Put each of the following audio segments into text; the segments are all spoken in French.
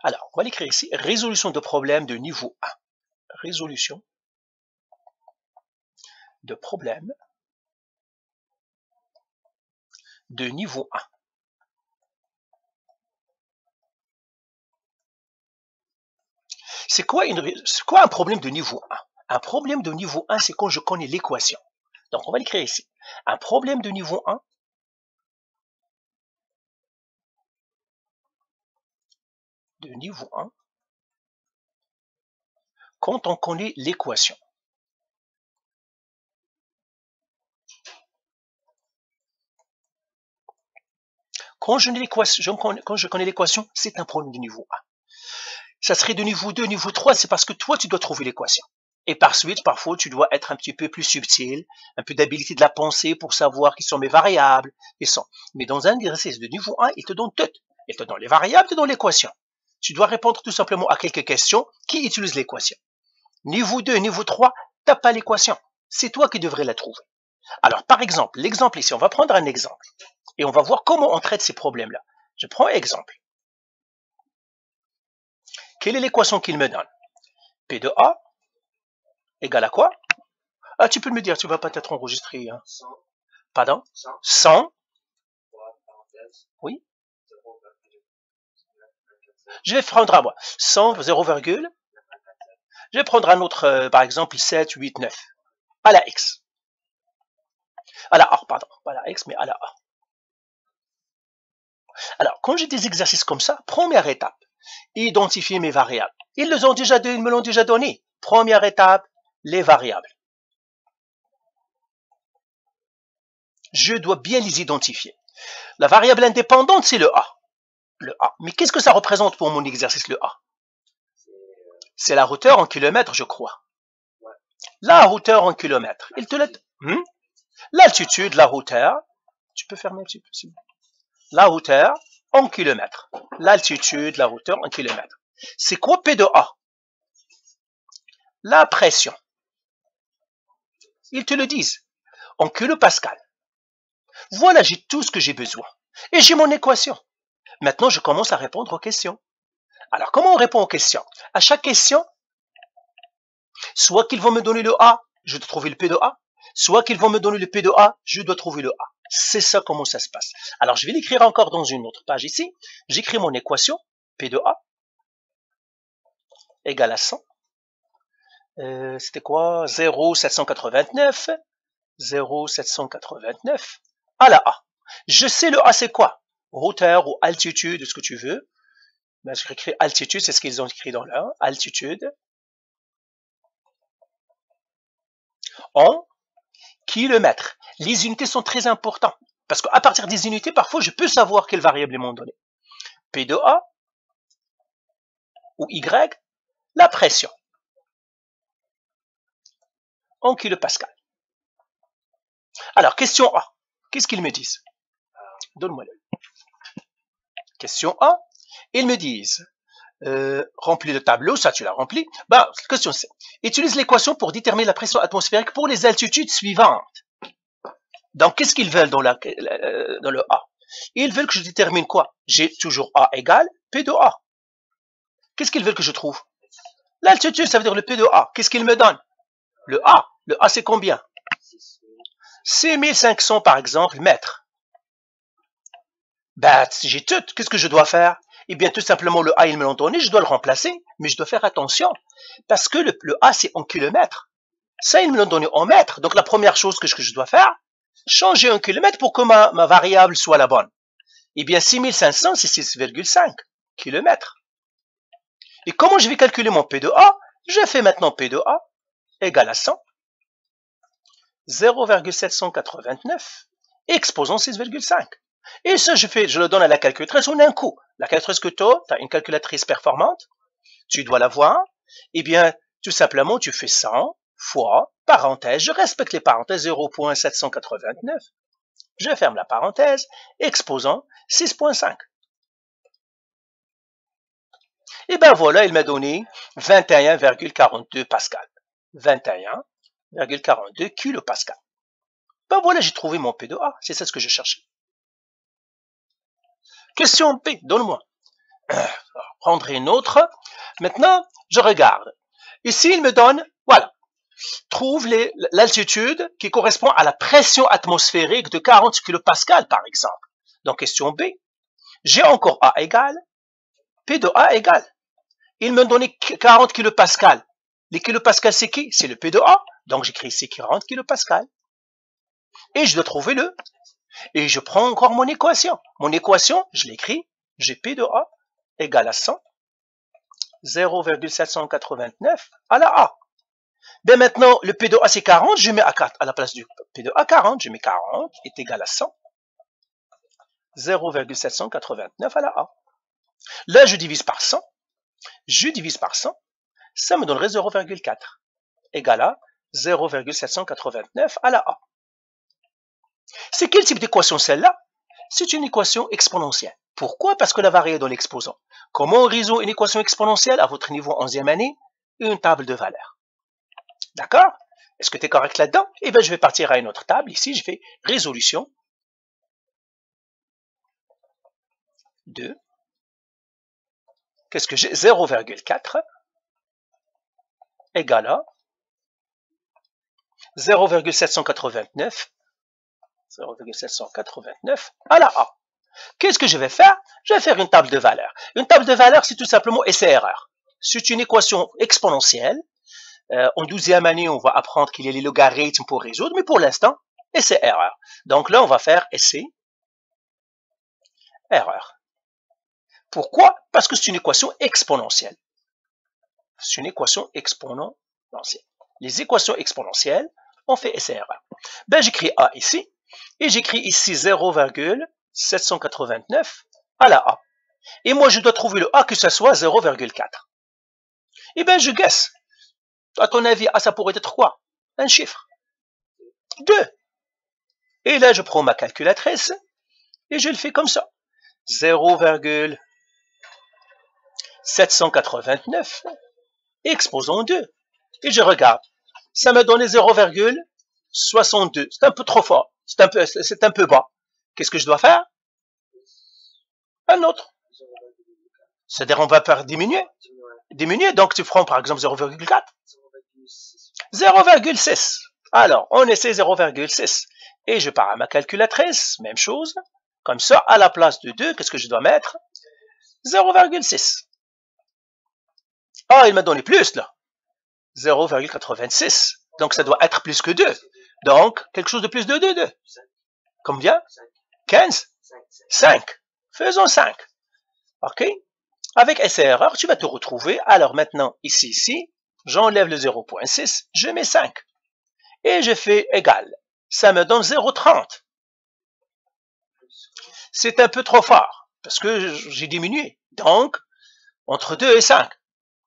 Alors, on va l'écrire ici, résolution de problème de niveau 1. Résolution de problème de niveau 1. C'est quoi un problème de niveau 1? Un problème de niveau 1, c'est quand je connais l'équation. Donc, on va l'écrire ici. Un problème de niveau 1, quand on connaît l'équation. Quand je connais l'équation, c'est un problème de niveau 1. Ça serait de niveau 2, niveau 3, c'est parce que toi, tu dois trouver l'équation. Et par suite, parfois, tu dois être un petit peu plus subtil, un peu d'habilité de la pensée pour savoir qui sont mes variables. Mais dans un exercice de niveau 1, il te donne tout. Il te donne les variables, il te donne l'équation. Tu dois répondre tout simplement à quelques questions qui utilisent l'équation. Niveau 2, niveau 3, t'as pas l'équation. C'est toi qui devrais la trouver. Alors, par exemple, l'exemple ici, on va prendre un exemple. Et on va voir comment on traite ces problèmes-là. Je prends un exemple. Quelle est l'équation qu'il me donne? P de A égale à quoi? Ah, tu peux me dire, tu vas pas être enregistré. Hein. 100. Pardon? 100. Oui. Je vais prendre à moi. 100, 0, je vais prendre un autre, par exemple, 7, 8, 9. À la X. À la A, pardon. Pas à la X, mais à la A. Alors, quand j'ai des exercices comme ça, première étape, identifier mes variables. Ils me l'ont déjà donné. Première étape, les variables. Je dois bien les identifier. La variable indépendante, c'est le A. Le A. Mais qu'est-ce que ça représente pour mon exercice, le A? C'est la hauteur en kilomètres, je crois. La hauteur en kilomètres. Il te l'a... L'altitude, la hauteur. Tu peux fermer un petit peu, s'il vous plaît. La hauteur en kilomètres. L'altitude, la hauteur en kilomètres. C'est quoi P de A? La pression. Ils te le disent. En kilopascal. Voilà, j'ai tout ce que j'ai besoin. Et j'ai mon équation. Maintenant, je commence à répondre aux questions. Alors, comment on répond aux questions? À chaque question, soit qu'ils vont me donner le A, je dois trouver le P de A, soit qu'ils vont me donner le P de A, je dois trouver le A. C'est ça comment ça se passe. Alors, je vais l'écrire encore dans une autre page ici. J'écris mon équation, P de A égale à 100. C'était quoi? 0,789. 0,789 à la A. Je sais le A c'est quoi? Hauteur ou altitude, ce que tu veux. Ben, je vais écrire altitude, c'est ce qu'ils ont écrit dans là. Altitude en kilomètres. Les unités sont très importantes. Parce qu'à partir des unités, parfois, je peux savoir quelle variable ils m'ont donné. P de A ou Y, la pression en kilopascal. Alors, question A. Qu'est-ce qu'ils me disent? Donne-moi le. Question A. Ils me disent, remplis le tableau, ça tu l'as rempli. Bah, question C. Utilise l'équation pour déterminer la pression atmosphérique pour les altitudes suivantes. Donc, qu'est-ce qu'ils veulent dans le A? Ils veulent que je détermine quoi? J'ai toujours A égale P de A. Qu'est-ce qu'ils veulent que je trouve? L'altitude, ça veut dire le P de A. Qu'est-ce qu'ils me donnent? Le A. Le A, c'est combien? 6500 par exemple mètres. Ben, si j'ai tout, qu'est-ce que je dois faire? Eh bien, tout simplement, le A, ils me l'ont donné, je dois le remplacer, mais je dois faire attention, parce que le A, c'est en kilomètres. Ça, ils me l'ont donné en mètres. Donc, la première chose que je dois faire, changer en kilomètres pour que ma variable soit la bonne. Eh bien, 6500, c'est 6,5 kilomètres. Et comment je vais calculer mon P de A? Je fais maintenant P de A égale à 100, 0,789, exposant 6,5. Et ça, je le donne à la calculatrice en un coup. La calculatrice que tu as une calculatrice performante, tu dois l'avoir. Eh bien, tout simplement, tu fais 100 fois, parenthèse, je respecte les parenthèses, 0,789. Je ferme la parenthèse, exposant 6,5. Et ben voilà, il m'a donné 21,42 pascal. 21,42 kilopascal. Ben voilà, j'ai trouvé mon P de A. C'est ça ce que je cherchais. Question B, donne-moi. prendre une autre. Maintenant, je regarde. Ici, il me donne, voilà, trouve l'altitude qui correspond à la pression atmosphérique de 40 kPa, par exemple. Donc, question B. J'ai encore A égale, P de A égale. Il me donné 40 kPa. Les kilopascals, c'est qui? C'est le P de A. Donc, j'écris ici 40 kPa. Et je dois trouver le. Et je prends encore mon équation. Mon équation, je l'écris, j'ai P de A égale à 100, 0,789 à la A. Bien maintenant, le P de A c'est 40, je mets à la place du P de A 40, je mets 40 est égal à 100, 0,789 à la A. Là, je divise par 100, ça me donnerait 0,4 égal à 0,789 à la A. C'est quel type d'équation celle-là? C'est une équation exponentielle. Pourquoi? Parce que la variée est dans l'exposant. Comment on résout une équation exponentielle à votre niveau 11e année? Une table de valeurs. D'accord? Est-ce que tu es correct là-dedans? Eh bien, je vais partir à une autre table. Ici, je fais résolution. 2. Qu'est-ce que j'ai? 0,4 égale à 0,789 à la A. Qu'est-ce que je vais faire? Je vais faire une table de valeurs. Une table de valeurs, c'est tout simplement essai-erreur. C'est une équation exponentielle. En 12e année, on va apprendre qu'il y a les logarithmes pour résoudre, mais pour l'instant, essai-erreur. Donc là, on va faire essai-erreur. Pourquoi? Parce que c'est une équation exponentielle. C'est une équation exponentielle. Les équations exponentielles, on fait essai-erreur. Ben, j'écris A ici, et j'écris ici 0,789 à la A. Et moi, je dois trouver le A que ce soit 0,4. Eh bien, je guesse. À ton avis, A, ça pourrait être quoi? Un chiffre. 2. Et là, je prends ma calculatrice, et je le fais comme ça. 0,789 exposons 2. Et je regarde. Ça m'a donné 0,62. C'est un peu trop fort. C'est un peu bas. Qu'est-ce que je dois faire? Un autre. C'est-à-dire, on va faire diminuer. Diminuer, donc tu prends par exemple 0,4. 0,6. Alors, on essaie 0,6. Et je pars à ma calculatrice, même chose. Comme ça, à la place de 2, qu'est-ce que je dois mettre? 0,6. Ah, il m'a donné plus, là. 0,86. Donc, ça doit être plus que 2. Donc, quelque chose de plus de 2. Combien? 15? 5. Faisons 5. OK? Avec essai-erreur, tu vas te retrouver. Alors, maintenant, ici, j'enlève le 0,6, je mets 5. Et je fais égal. Ça me donne 0,30. C'est un peu trop fort, parce que j'ai diminué. Donc, entre 2 et 5.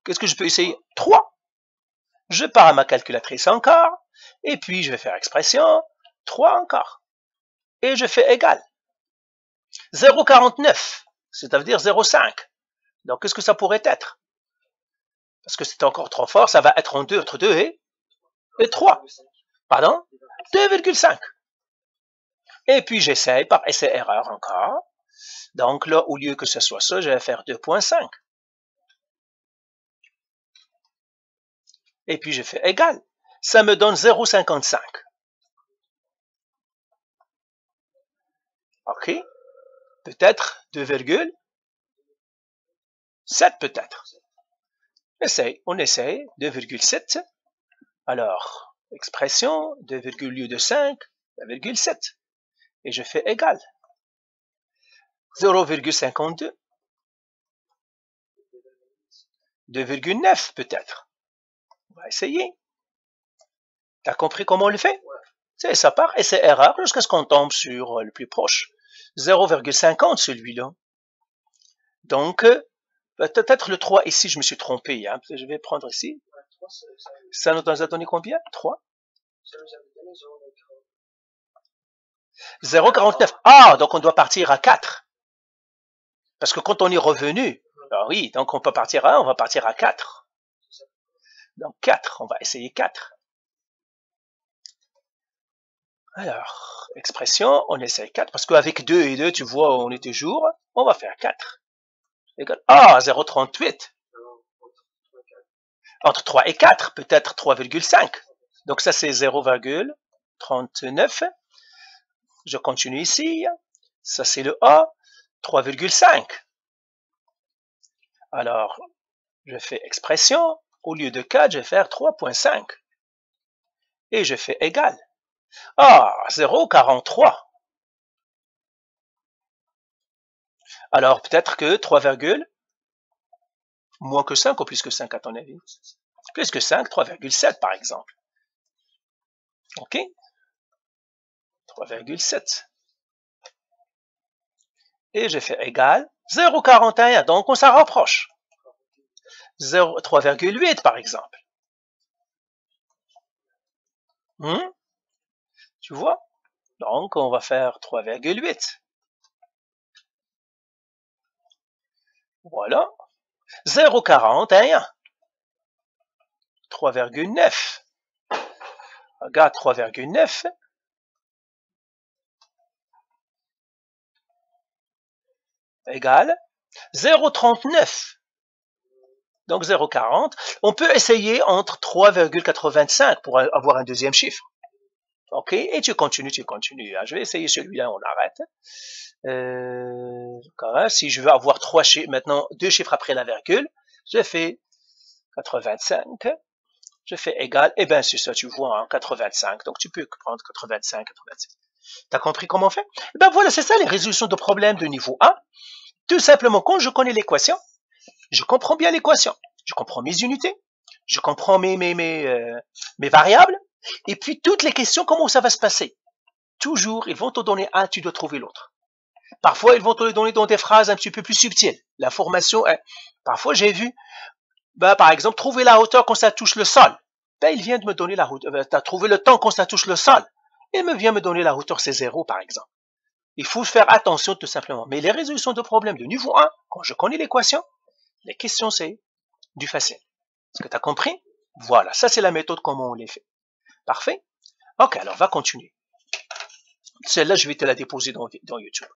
Qu'est-ce que je peux essayer? 3. Je pars à ma calculatrice encore, et puis je vais faire expression, 3 encore. Et je fais égal. 0,49, c'est-à-dire 0,5. Donc, qu'est-ce que ça pourrait être? Parce que c'est encore trop fort, ça va être entre 2 et 3. Pardon? 2,5. Et puis, j'essaye par essai-erreur encore. Donc là, au lieu que ce soit ça, je vais faire 2,5. Et puis, je fais égal. Ça me donne 0,55. OK? Peut-être 2,7 peut-être. On essaye. 2,7. Alors, expression, 2, lieu de 5, 2,7. Et je fais égal. 0,52. 2,9 peut-être. On va essayer. Tu as compris comment on le fait? C'est ça part essai-erreur jusqu'à ce qu'on tombe sur le plus proche. 0,50 celui-là. Donc, peut-être le 3 ici, je me suis trompé. Hein. Je vais prendre ici. Ça nous a donné combien? 3? 0,49. Ah, donc on doit partir à 4. Parce que quand on est revenu, ah oui, donc on peut partir à 1, on va partir à 4. Donc 4, on va essayer 4. Alors, expression, on essaye 4, parce qu'avec 2 et 2, tu vois, on est toujours, on va faire 4. égale, ah, 0,38. Entre 3 et 4, peut-être 3,5. Donc ça c'est 0,39. Je continue ici. Ça c'est le A, 3,5. Alors, je fais expression. Au lieu de 4, je vais faire 3,5. Et je fais égal. Ah, 0,43. Alors, peut-être que 3, moins que 5 ou plus que 5 à ton avis? Plus que 5, 3,7 par exemple. OK? 3,7. Et je fais égal 0,41. Donc, on s'en rapproche. 3,8 par exemple. Tu vois? Donc, on va faire 3,8. Voilà. 0,41. 3,9. Regarde 3,9. Égale 0,39. Donc 0,40. On peut essayer entre 3,85 pour avoir un deuxième chiffre. OK? Et tu continues. Je vais essayer celui-là, on arrête. Si je veux avoir maintenant deux chiffres après la virgule, je fais 85. Je fais égal. Eh bien, c'est ça, tu vois, hein, 85. Donc, tu peux prendre 85, 86. T'as compris comment on fait? Eh bien, voilà, c'est ça les résolutions de problèmes de niveau 1. Tout simplement, quand je connais l'équation, je comprends bien l'équation. Je comprends mes unités. Je comprends mes variables. Et puis, toutes les questions, comment ça va se passer? Toujours, ils vont te donner un, tu dois trouver l'autre. Parfois, ils vont te le donner dans des phrases un petit peu plus subtiles. L'information, parfois, j'ai vu, par exemple, trouver la hauteur quand ça touche le sol. Il vient de me donner la hauteur. Tu as trouvé le temps quand ça touche le sol. Il vient me donner la hauteur, c'est 0, par exemple. Il faut faire attention, tout simplement. Mais les résolutions de problèmes de niveau 1, quand je connais l'équation, les questions, c'est du facile. Est-ce que tu as compris? Voilà, ça, c'est la méthode comment on les fait. Parfait? Ok, alors, on va continuer. Celle-là, je vais te la déposer dans YouTube.